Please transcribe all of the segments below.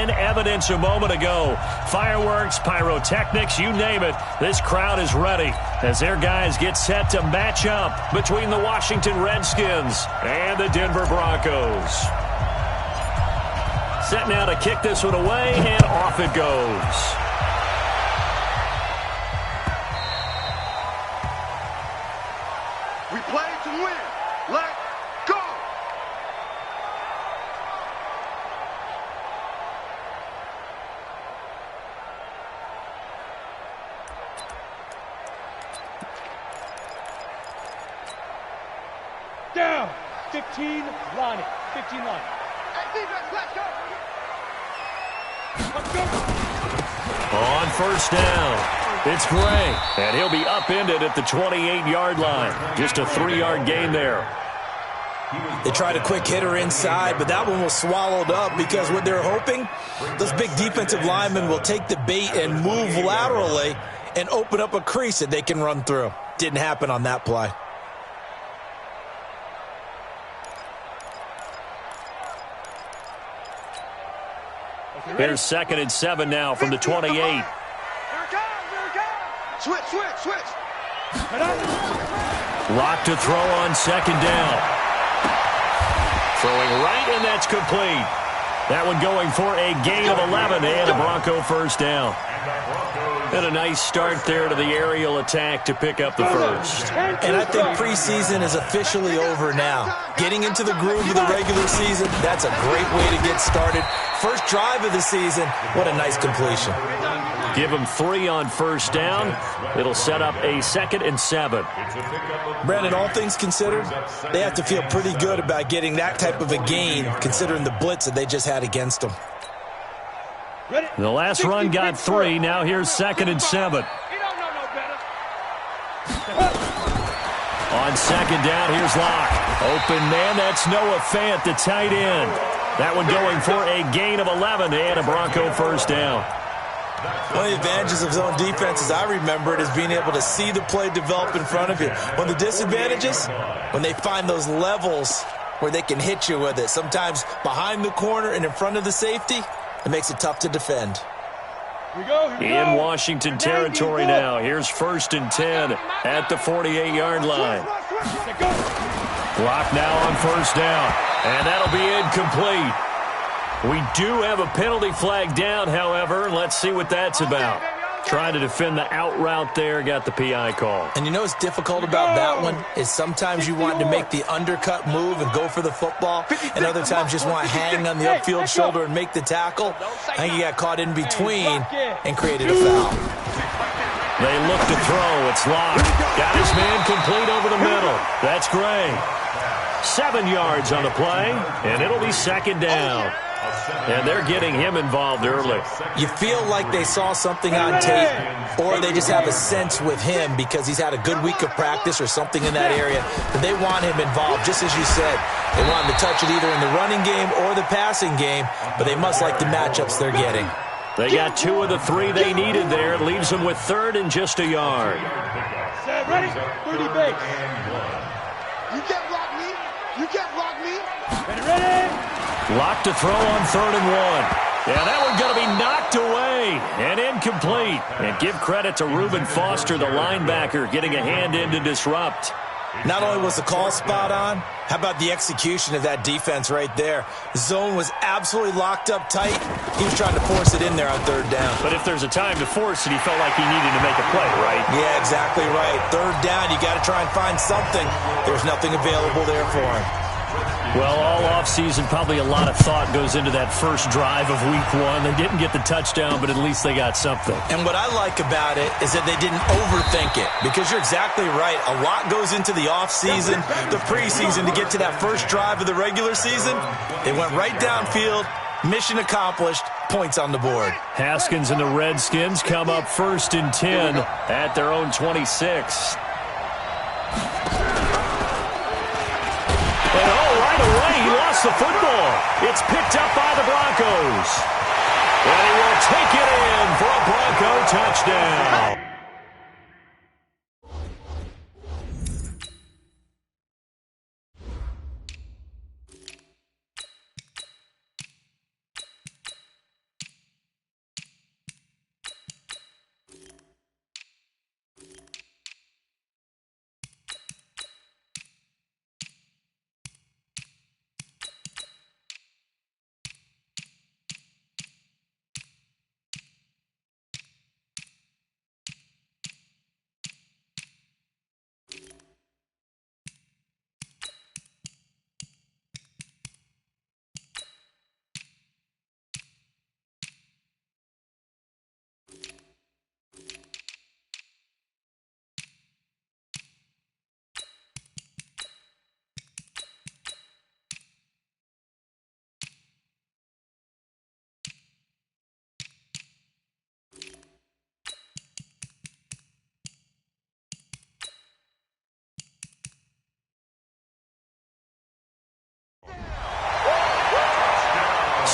and evidence a moment ago. Fireworks, pyrotechnics, you name it. This crowd is ready as their guys get set to match up between the Washington Redskins and the Denver Broncos. Set now to kick this one away, and off it goes. We play to win. Let's go! Down. 15, Lonnie. 15, Lonnie. Hey, defense, let's go! On first down. It's Gray, and he'll be upended at the 28-yard line. Just a 3-yard gain there. They tried a quick hitter inside, but that one was swallowed up because what they're hoping, those big defensive linemen will take the bait and move laterally and open up a crease that they can run through. Didn't happen on that play. Here's 2nd and 7 now from the 28. Here it comes. Switch. Lock to throw on 2nd down. Throwing right, and that's complete. That one going for a gain of 11 and a Bronco first down. And a nice start there to the aerial attack to pick up the first. And I think preseason is officially over now. Getting into the groove of the regular season, that's a great way to get started. First drive of the season, what a nice completion. Give them 3 on first down. It'll set up a 2nd and 7. Brandon, all things considered, they have to feel pretty good about getting that type of a gain, considering the blitz that they just had against them. The last run got 3. Now here's 2nd and 7. On 2nd down, here's Locke. Open man, that's Noah Fant, the tight end. That one going for a gain of 11 and a Bronco first down. One of the advantages of zone defense, as I remember it, is being able to see the play develop in front of you. One of the disadvantages, when they find those levels where they can hit you with it, sometimes behind the corner and in front of the safety, it makes it tough to defend. In Washington territory now. Here's 1st and 10 at the 48-yard line. Block now on first down, and that'll be incomplete. We do have a penalty flag down, however. Let's see what that's about. Trying to defend the out route there, got the PI call. And you know what's difficult about that one is sometimes you want to make the undercut move and go for the football, and other times just want to hang on the upfield shoulder and make the tackle. I think he got caught in between and created a foul. They look to throw. It's Locke. Got his man complete over the middle. That's Gray. 7 yards on the play, and it'll be 2nd down. And they're getting him involved early. You feel like they saw something on tape, or they just have a sense with him because he's had a good week of practice or something in that area, that they want him involved, just as you said. They want him to touch it either in the running game or the passing game, but they must like the matchups they're getting. They got 2 of the 3 they needed there. It leaves them with 3rd and just a yard. Ready? 30 base. You can't block me. You can't block me. Ready? Lock to throw on 3rd and 1. Yeah, that one going to be knocked away and incomplete. And give credit to Reuben Foster, the linebacker, getting a hand in to disrupt. Not only was the call spot on, how about the execution of that defense right there? The zone was absolutely locked up tight. He was trying to force it in there on 3rd down. But if there's a time to force it, he felt like he needed to make a play, right? Yeah, exactly right. 3rd down, you got to try and find something. There's nothing available there for him. Well, all offseason, probably a lot of thought goes into that first drive of week 1. They didn't get the touchdown, but at least they got something. And what I like about it is that they didn't overthink it, because you're exactly right. A lot goes into the offseason, the preseason, to get to that first drive of the regular season. They went right downfield, mission accomplished, points on the board. Haskins and the Redskins come up 1st and 10 at their own 26. He lost the football. It's picked up by the Broncos. And he will take it in for a Bronco touchdown.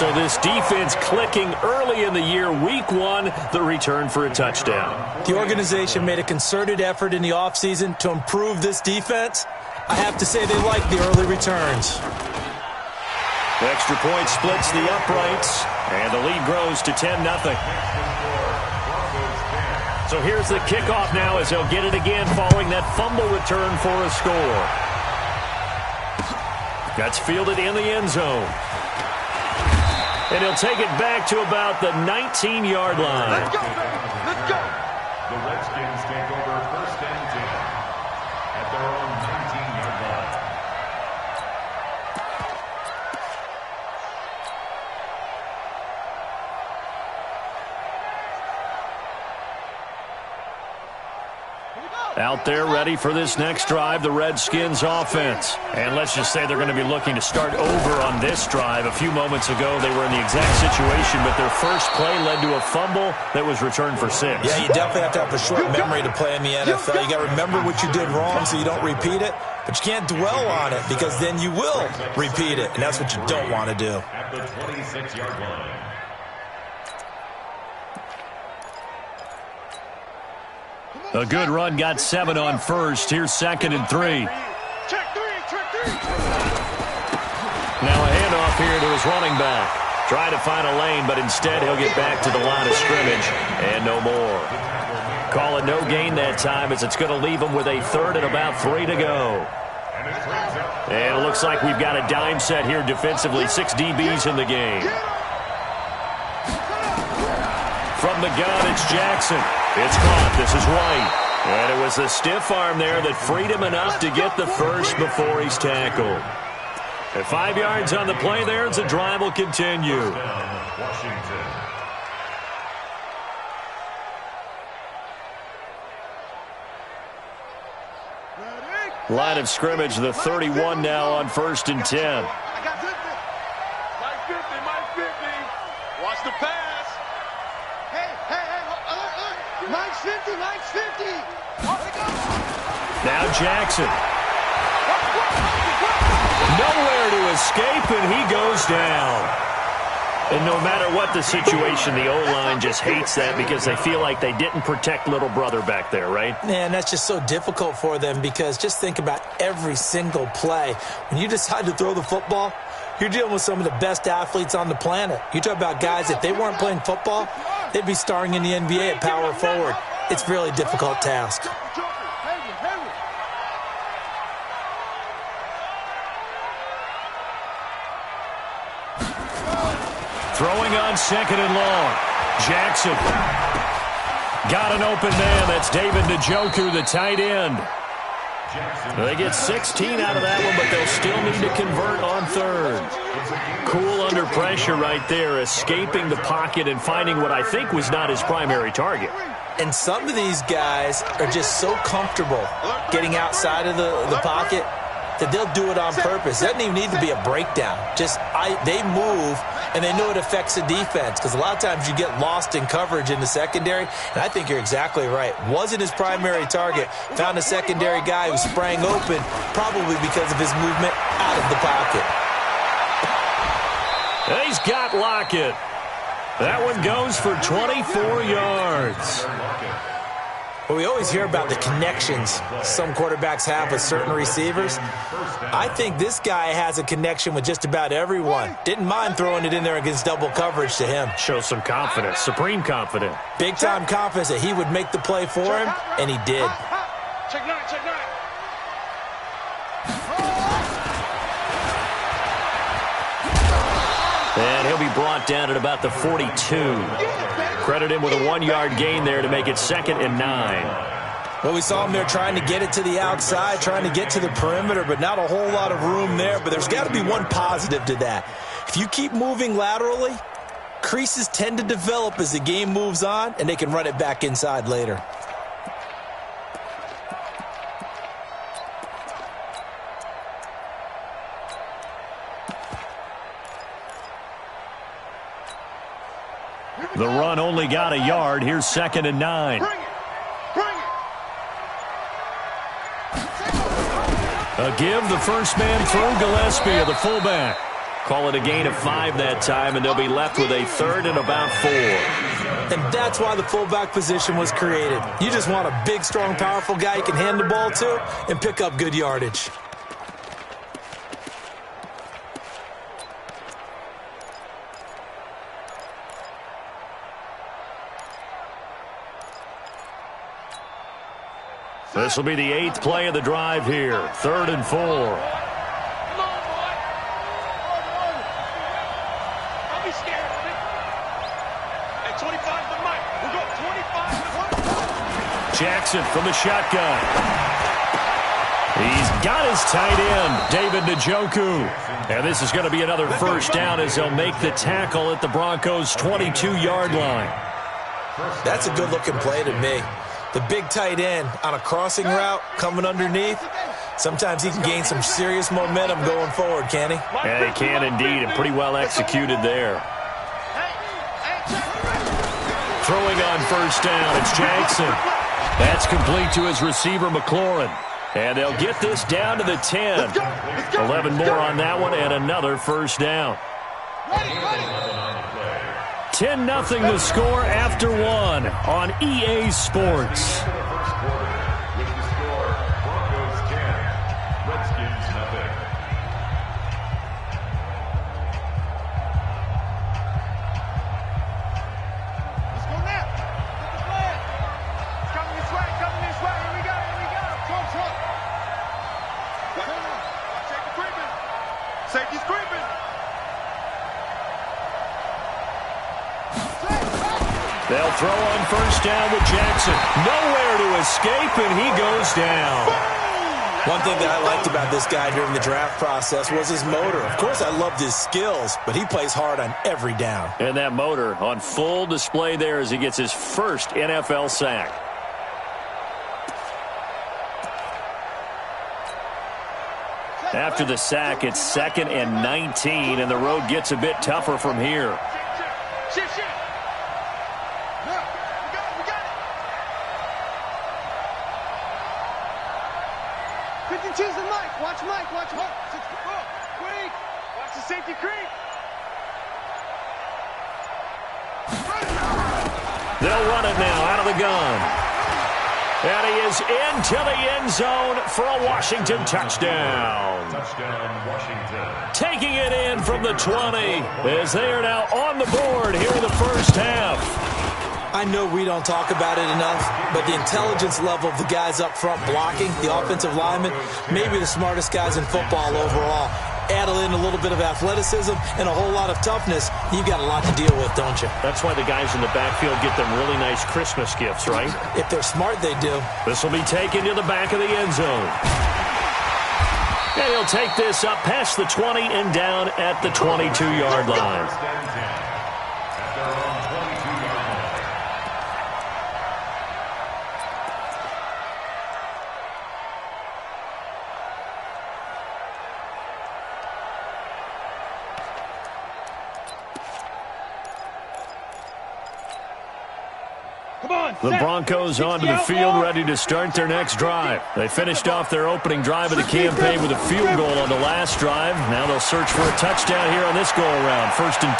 So this defense clicking early in the year. Week 1, the return for a touchdown. The organization made a concerted effort in the offseason to improve this defense. I have to say they like the early returns. The extra point splits the uprights, and the lead grows to 10-0. So here's the kickoff now as he'll get it again following that fumble return for a score. That's fielded in the end zone. And he'll take it back to about the 19-yard line. Let's go, baby. Let's go. The Redskins take over 1st and 10 at their own 19-yard line. Out there ready for this next drive, the Redskins offense. And let's just say they're going to be looking to start over on this drive. A few moments ago, they were in the exact situation, but their first play led to a fumble that was returned for 6. Yeah, you definitely have to have a short memory to play in the NFL. You got to remember what you did wrong so you don't repeat it, but you can't dwell on it because then you will repeat it, and that's what you don't want to do. At the 26-yard line. A good run got 7 on first. Here's 2nd and 3. Check 3, check 3. Now a handoff here to his running back. Trying to find a lane, but instead he'll get back to the line of scrimmage and no more. Call it no gain that time as it's going to leave him with a 3rd and about 3 to go. And it looks like we've got a dime set here defensively. 6 DBs in the game. From the gun, it's Jackson. It's caught. This is White. And it was the stiff arm there that freed him enough to get the first before he's tackled. At 5 yards on the play there, as the drive will continue. Washington. Line of scrimmage, the 31 now on 1st and 10. I got 50. Mike 50. Watch the pass. Hey. Mike's 50. Now Jackson. Nowhere to escape, and he goes down. And no matter what the situation, the O-line just hates that because they feel like they didn't protect little brother back there, right? Man, that's just so difficult for them because just think about every single play. When you decide to throw the football, you're dealing with some of the best athletes on the planet. You talk about guys, if they weren't playing football, they'd be starring in the NBA at power forward. It's a really difficult task. Throwing on 2nd and long. Jackson. Got an open man. That's David Njoku, the tight end. They get 16 out of that one, but they'll still need to convert on 3rd. Cool under pressure right there, escaping the pocket and finding what I think was not his primary target. And some of these guys are just so comfortable getting outside of the pocket that they'll do it on purpose. It doesn't even need to be a breakdown. They move, and they know it affects the defense because a lot of times you get lost in coverage in the secondary, and I think you're exactly right. Wasn't his primary target. Found a secondary guy who sprang open, probably because of his movement out of the pocket. He's got Lockett. That one goes for 24 yards. Well, we always hear about the connections some quarterbacks have with certain receivers. I think this guy has a connection with just about everyone. Didn't mind throwing it in there against double coverage to him. Shows some confidence, supreme confidence. Big-time confidence that he would make the play for him, and he did. Check 9. And he'll be brought down at about the 42. Credit him with a 1-yard gain there to make it 2nd and 9. Well, we saw him there trying to get it to the outside, trying to get to the perimeter, but not a whole lot of room there. But there's got to be one positive to that. If you keep moving laterally, creases tend to develop as the game moves on, and they can run it back inside later. The run only got a yard. Here's 2nd and 9. Bring it. A give, the first man through Gillespie, the fullback. Call it a gain of 5 that time, and they'll be left with a 3rd and about 4. And that's why the fullback position was created. You just want a big, strong, powerful guy you can hand the ball to and pick up good yardage. This will be the 8th play of the drive here. 3rd and 4. Come on, boy. Don't be scared of me. At 25 to the mic. We'll go 25 to 1. Jackson from the shotgun. He's got his tight end, David Njoku. And this is going to be another first down as they'll make the tackle at the Broncos' 22-yard line. That's a good-looking play to me. The big tight end on a crossing route coming underneath. Sometimes he can gain some serious momentum going forward, can he? Yeah, he can indeed, and pretty well executed there. Throwing on first down, it's Jackson. That's complete to his receiver, McLaurin. And they'll get this down to the 10. 11 more on that one, and another first down. 10-0 the score after 1 on EA Sports. First quarter, with the score, Broncos 10, Redskins nothing. Let's go now. Get the flag. It's coming this way. Coming this way. Here we go. Here we go. Come, come. Safety creeping. Safety's creeping. They'll throw on first down with Jackson. Nowhere to escape, and he goes down. One thing that I liked about this guy during the draft process was his motor. Of course, I loved his skills, but he plays hard on every down. And that motor on full display there as he gets his first NFL sack. After the sack, it's 2nd and 19, and the road gets a bit tougher from here. Shift, shift. Yeah, we got it, we got it. 52's the Mike. Watch Mike, watch Mike. Creep. Watch the safety creep. They'll run it now out of the gun. And he is into the end zone for a Washington touchdown. Touchdown, Washington. Taking it in from the 20 as they are now on the board here in the first half. I know we don't talk about it enough, but the intelligence level of the guys up front blocking, the offensive linemen, maybe the smartest guys in football overall. Add in a little bit of athleticism and a whole lot of toughness, you've got a lot to deal with, don't you? That's why the guys in the backfield get them really nice Christmas gifts, right? If they're smart, they do. This will be taken to the back of the end zone. And he'll take this up past the 20 and down at the 22-yard line. First and 10 at their own 22-yard line. The Broncos onto the field, ready to start their next drive. They finished off their opening drive of the campaign with a field goal on the last drive. Now they'll search for a touchdown here on this go-around. 1st and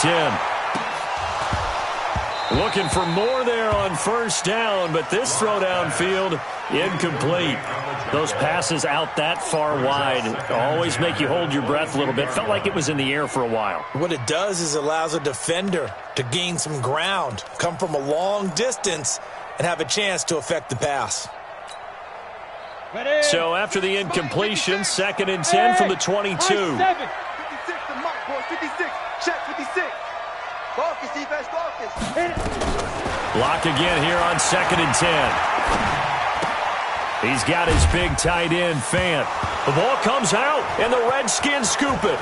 10. Looking for more there on first down, but this throw downfield incomplete. Those passes out that far wide always make you hold your breath a little bit. Felt like it was in the air for a while. What it does is allows a defender to gain some ground, come from a long distance, and have a chance to affect the pass. So after the incompletion, 2nd and 10 from the 22. 56 to Mike, boys. 56. Check 56. Focus, defense, focus. Block again here on 2nd and 10. He's got his big tight end, Fant. The ball comes out, and the Redskins scoop it.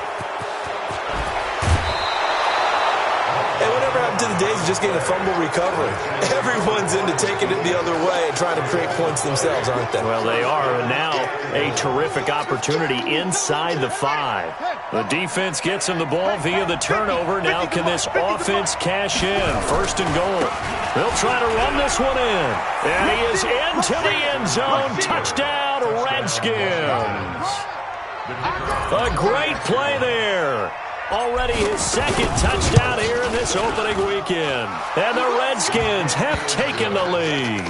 Hey, whatever happened to the days of just getting a fumble recovery? Everyone's into taking it the other way and trying to create points themselves, aren't they? Well, they are. And now a terrific opportunity inside the 5. The defense gets him the ball via the turnover. Now can this offense cash in? 1st and goal. They'll try to run this one in. And he is into the end zone. Touchdown, Redskins. A great play there. Already his second touchdown here in this opening weekend. And the Redskins have taken the lead.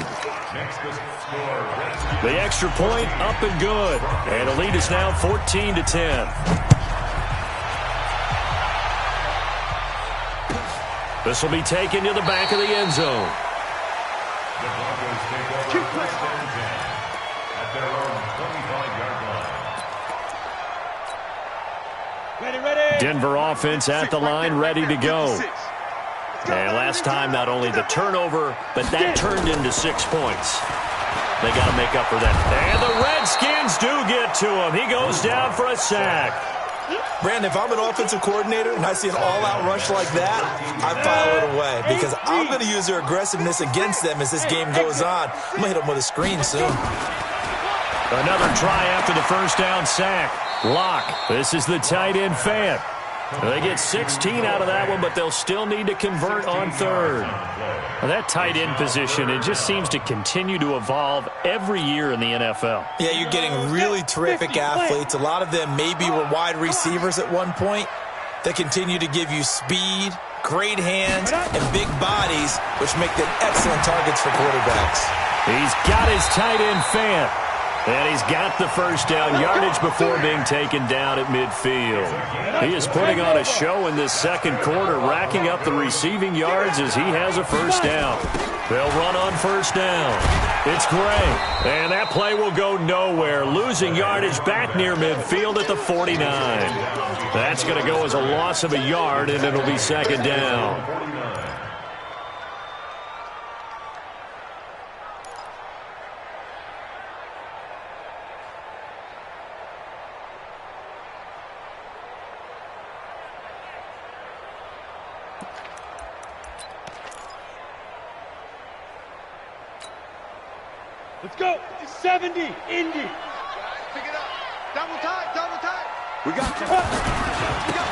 The extra point up and good. And the lead is now 14-10. This will be taken to the back of the end zone. The Broncos take over first and 10 at their own 25-yard line. Ready. Denver offense at the line, ready to go. And last time, not only the turnover, but that turned into 6 points. They got to make up for that. And the Redskins do get to him. He goes down for a sack. Brandon, if I'm an offensive coordinator and I see an all-out rush like that, I file it away because I'm going to use their aggressiveness against them as this game goes on. I'm going to hit them with a screen soon. Another try after the first down sack. Locke. This is the tight end Fant. They get 16 out of that one, but they'll still need to convert on third. Well, that tight end position, it just seems to continue to evolve every year in the NFL. Yeah, you're getting really terrific athletes. A lot of them maybe were wide receivers at one point that continue to give you speed, great hands, and big bodies, which make them excellent targets for quarterbacks. He's got his tight end Fant. And he's got the first down yardage before being taken down at midfield. He is putting on a show in this second quarter, racking up the receiving yards as he has a first down. They'll run on first down. It's Gray. And that play will go nowhere, losing yardage back near midfield at the 49. That's going to go as a loss of a yard, and it'll be second down. Let's go. 70, Indy. Pick it up. Double tight. We got you.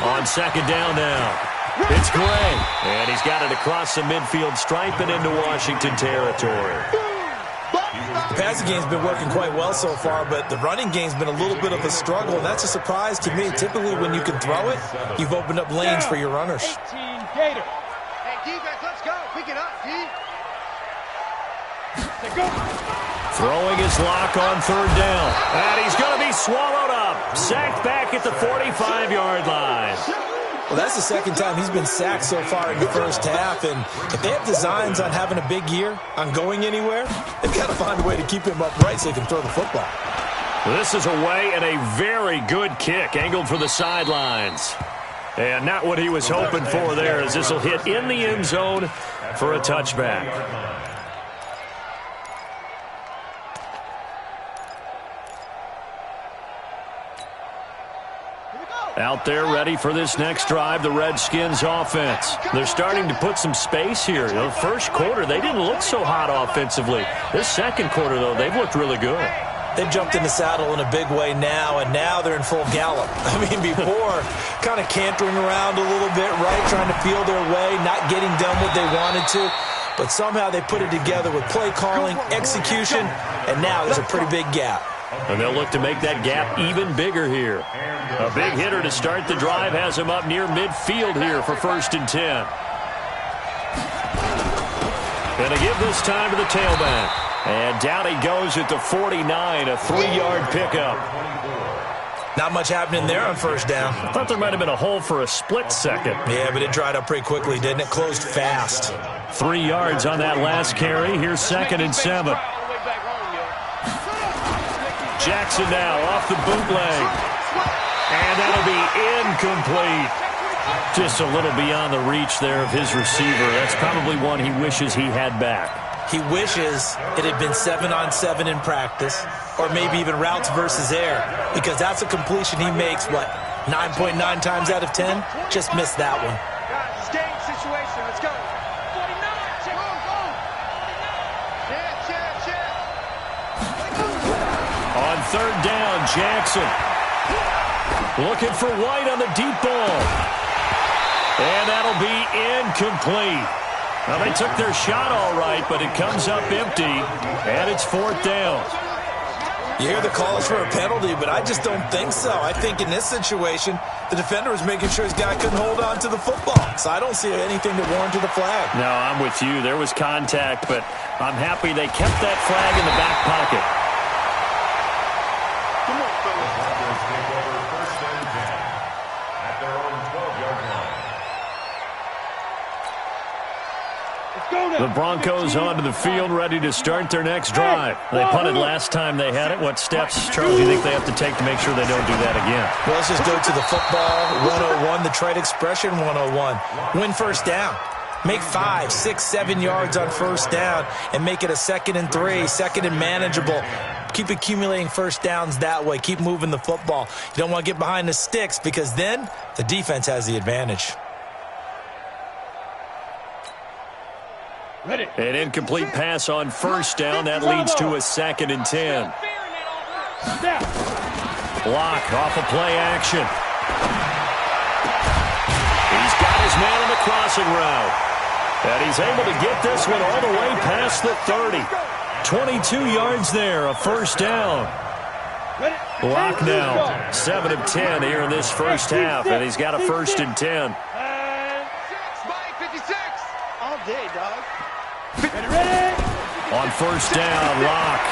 On second down now. It's Gray. And he's got it across the midfield stripe and into Washington territory. The passing game's been working quite well so far, but the running game's been a little bit of a struggle, and that's a surprise to me. Typically, when you can throw it, you've opened up lanes for your runners. 18 Gator. Hey, defense, let's go. Pick it up, D. Let's go. Throwing his lock on third down. And he's going to be swallowed up. Sacked back at the 45-yard line. Well, that's the second time he's been sacked so far in the first half, and if they have designs on having a big year, on going anywhere, they've got to find a way to keep him upright so he can throw the football. This is away and a very good kick, angled for the sidelines. And not what he was hoping for there, as this will hit in the end zone for a touchback. Out there ready for this next drive, the Redskins offense. They're starting to put some space here. The first quarter, they didn't look so hot offensively. This second quarter, though, they've looked really good. They've jumped in the saddle in a big way now, and now they're in full gallop. I mean, before, kind of cantering around a little bit, right, trying to feel their way, not getting done what they wanted to. But somehow they put it together with play calling, execution, and now there's a pretty big gap. And they'll look to make that gap even bigger here. A big hitter to start the drive has him up near midfield here for 1st and 10. And to give this time to the tailback. And down he goes at the 49, a 3-yard pickup. Not much happening there on first down. I thought there might have been a hole for a split second. Yeah, but it dried up pretty quickly, didn't it? Closed fast. 3 yards on that last carry. Here's 2nd and 7. Jackson now off the bootleg. And that'll be incomplete. Just a little beyond the reach there of his receiver. That's probably one he wishes he had back. He wishes it had been 7-on-7 in practice, or maybe even routes versus air, because that's a completion he makes, what, 9.9 times out of 10? Just missed that one. Guys, game situation. Let's go. 49. Check. Go. Check. On third down, Jackson looking for White on the deep ball. And that'll be incomplete. Now, they took their shot all right, but it comes up empty, and it's 4th down. You hear the calls for a penalty, but I just don't think so. I think in this situation, the defender was making sure his guy couldn't hold on to the football. So I don't see anything that warranted a flag. No, I'm with you. There was contact, but I'm happy they kept that flag in the back pocket. Come on, fellas. Broncos take over 1st and 10 at their own 12-yard line. The Broncos onto the field, ready to start their next drive. They punted last time they had it. What steps, Charles, do you think they have to take to make sure they don't do that again? Well, let's just go to the football 101, the trade expression 101. Win first down. Make 5, 6, 7 yards on first down and make it a 2nd and 3, 2nd and manageable. Keep accumulating first downs that way. Keep moving the football. You don't want to get behind the sticks because then the defense has the advantage. Ready. An incomplete pass on first down. That leads to a 2nd and 10. Snap. Block off a play action. He's got his man on the crossing route. And he's able to get this one all the way past the 30. 22 yards there, a first down. Block now, 7 of 10 here in this first half, and he's got a 1st and 10. Spike 56. All day, dog. Ready. On first down, Locke.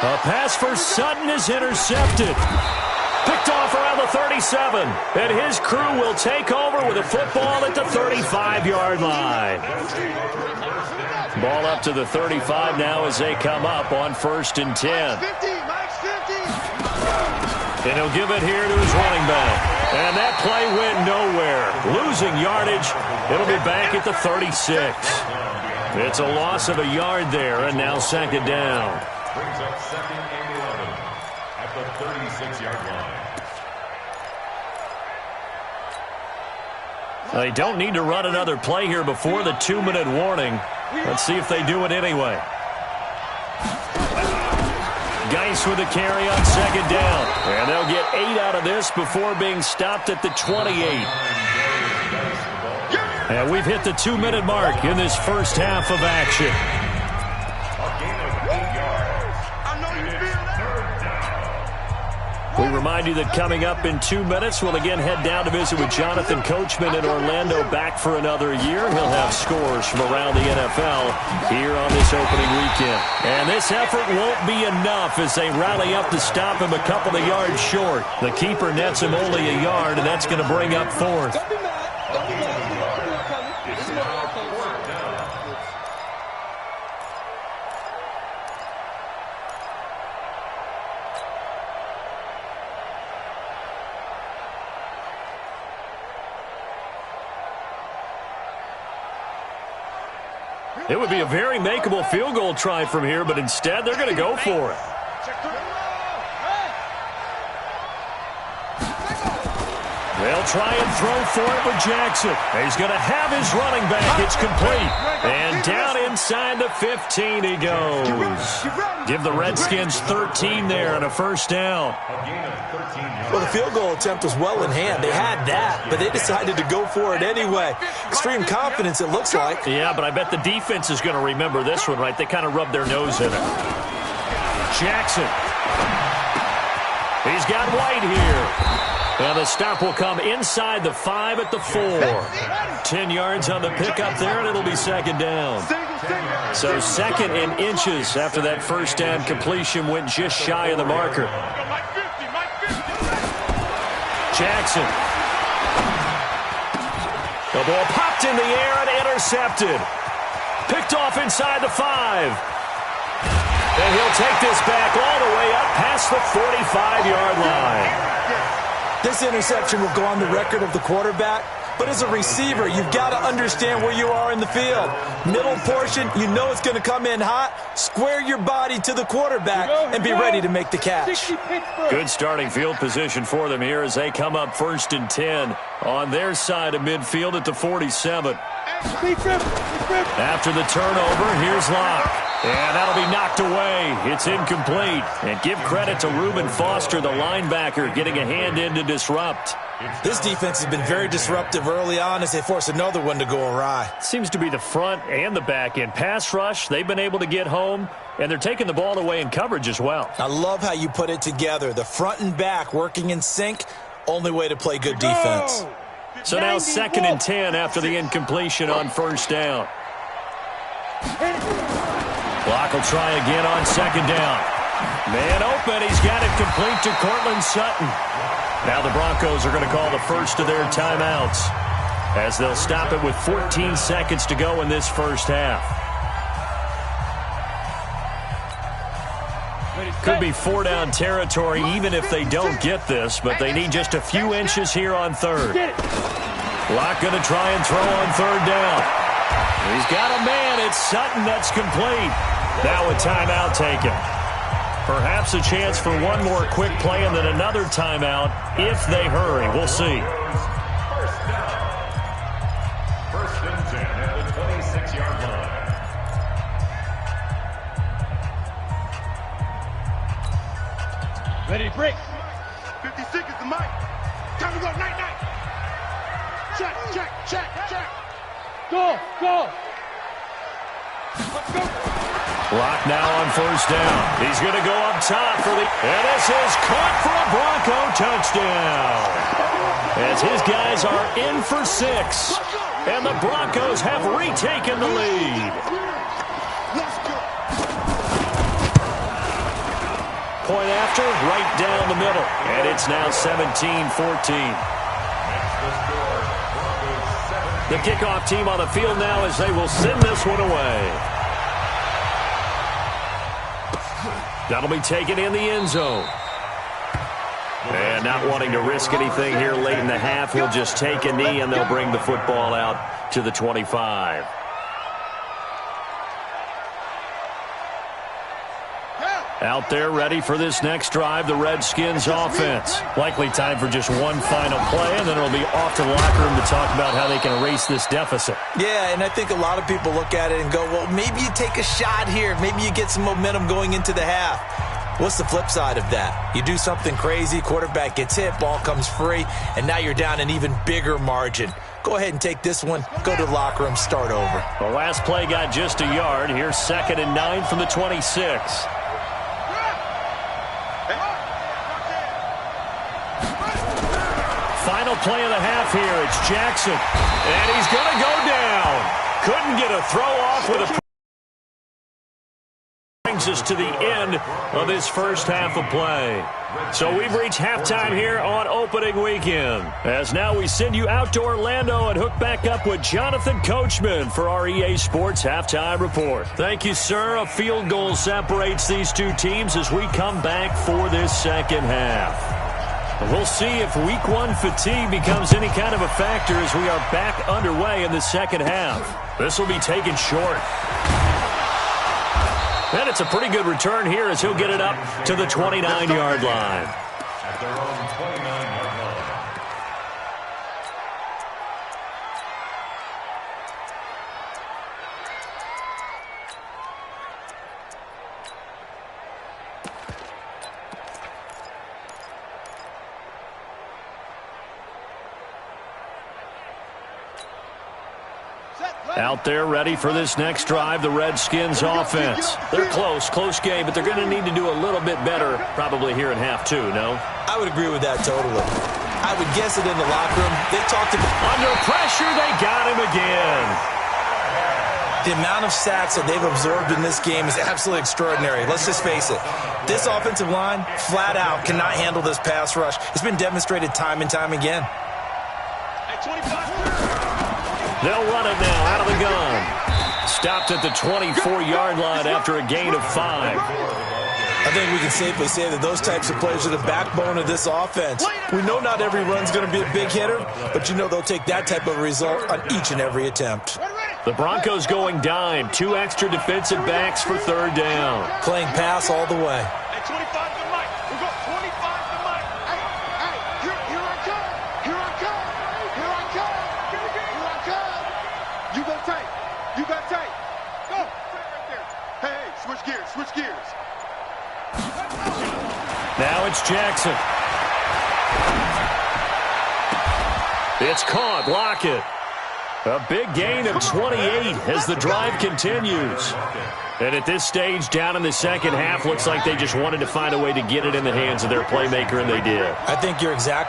A pass for Sutton is intercepted. Picked off around the 37, and his crew will take over with a football at the 35-yard line. Ball up to the 35 now as they come up on 1st and 10. 50. Mike's 50. And he'll give it here to his running back. And that play went nowhere. Losing yardage. It'll be back at the 36. It's a loss of a yard there, and now 2nd down. Brings up 2nd and 11 at the 36-yard line. They don't need to run another play here before the 2-minute warning. Let's see if they do it anyway. Geis with a carry on 2nd down. And they'll get 8 out of this before being stopped at the 28. And we've hit the 2-minute mark in this first half of action. We remind you that coming up in 2 minutes, we'll again head down to visit with Jonathan Coachman in Orlando, back for another year. He'll have scores from around the NFL here on this opening weekend. And this effort won't be enough as they rally up to stop him a couple of yards short. The keeper nets him only a yard, and that's going to bring up 4th. It would be a very makeable field goal try from here, but instead they're going to go for it. They'll try and throw for it with Jackson. He's going to have his running back. It's complete. And down inside the 15 he goes. Give the Redskins 13 there and a first down. Well, the field goal attempt was well in hand. They had that, but they decided to go for it anyway. Extreme confidence, it looks like. Yeah, but I bet the defense is going to remember this one, right? They kind of rubbed their nose in it. Jackson. He's got White here. And the stop will come inside the 5 at the 4. 10 yards on the pickup there, and it'll be 2nd down. So 2nd and inches after that first down completion went just shy of the marker. Jackson. The ball popped in the air and intercepted. Picked off inside the 5. And he'll take this back all the way up past the 45-yard line. This interception will go on the record of the quarterback, but as a receiver, you've got to understand where you are in the field. Middle portion, you know it's going to come in hot. Square your body to the quarterback and be ready to make the catch. Good starting field position for them here as they come up 1st and 10 on their side of midfield at the 47. After the turnover, here's Locke. And that'll be knocked away. It's incomplete. And give credit to Reuben Foster, the linebacker, getting a hand in to disrupt. This defense has been very disruptive early on as they force another one to go awry. Seems to be the front and the back end. Pass rush, they've been able to get home, and they're taking the ball away in coverage as well. I love how you put it together. The front and back working in sync, only way to play good defense. So now 2nd and 10 after the incompletion on 1st down. Clock will try again on 2nd down. Man open, he's got it complete to Cortland Sutton. Now the Broncos are going to call the first of their timeouts as they'll stop it with 14 seconds to go in this first half. Could be 4-down territory even if they don't get this, but they need just a few inches here on 3rd. Locke going to try and throw on 3rd down. He's got a man. It's Sutton that's complete. Now a timeout taken. Perhaps a chance for one more quick play and then another timeout if they hurry. We'll see. First and 10 at the 26-yard line. Ready to break. 50 seconds to Mike. Time to go. Night. Check. Go. Let's go. Clock now on 1st down. He's going to go up top for the... And this is caught for a Bronco touchdown. As his guys are in for 6. And the Broncos have retaken the lead. Point after, right down the middle. And it's now 17-14. The kickoff team on the field now as they will send this one away. That'll be taken in the end zone. And not wanting to risk anything here late in the half, he'll just take a knee and they'll bring the football out to the 25. Out there ready for this next drive, the Redskins offense. Likely time for just one final play, and then it'll be off to the locker room to talk about how they can erase this deficit. Yeah, and I think a lot of people look at it and go, well, maybe you take a shot here. Maybe you get some momentum going into the half. What's the flip side of that? You do something crazy, quarterback gets hit, ball comes free, and now you're down an even bigger margin. Go ahead and take this one, go to the locker room, start over. The last play got just a yard. Here's 2nd and 9 from the 26. Final play of the half here. It's Jackson. And he's going to go down. Couldn't get a throw off with a... Brings us to the end of this first half of play. So we've reached halftime here on opening weekend. As now we send you out to Orlando and hook back up with Jonathan Coachman for our EA Sports Halftime Report. Thank you, sir. A field goal separates these two teams as we come back for this second half. We'll see if week one fatigue becomes any kind of a factor as we are back underway in the second half. This will be taken short. And it's a pretty good return here as he'll get it up to the 29-yard line. At their own 29-yard line. Out there ready for this next drive, the Redskins offense. They're close game, but they're going to need to do a little bit better probably here in half two, no? I would agree with that totally. I would guess it in the locker room. They talked about... Under pressure, they got him again. The amount of sacks that they've absorbed in this game is absolutely extraordinary. Let's just face it. This offensive line, flat out, cannot handle this pass rush. It's been demonstrated time and time again. They'll run it now out of the gun. Stopped at the 24-yard line after a gain of 5. I think we can safely say that those types of plays are the backbone of this offense. We know not every run's going to be a big hitter, but you know they'll take that type of result on each and every attempt. The Broncos going dime. 2 extra defensive backs for 3rd down. Playing pass all the way. Hey, 25 to Mike. We go 25 to Mike. Hey, here I come. Here I come. Here I come. Here I come. You go tight. You got tight. Go. Right there. Hey, switch gears. Switch gears. Now it's Jackson. It's caught. Lockett. A big gain of 28 as the drive continues. And at this stage, down in the second half, looks like they just wanted to find a way to get it in the hands of their playmaker, and they did. I think you're exactly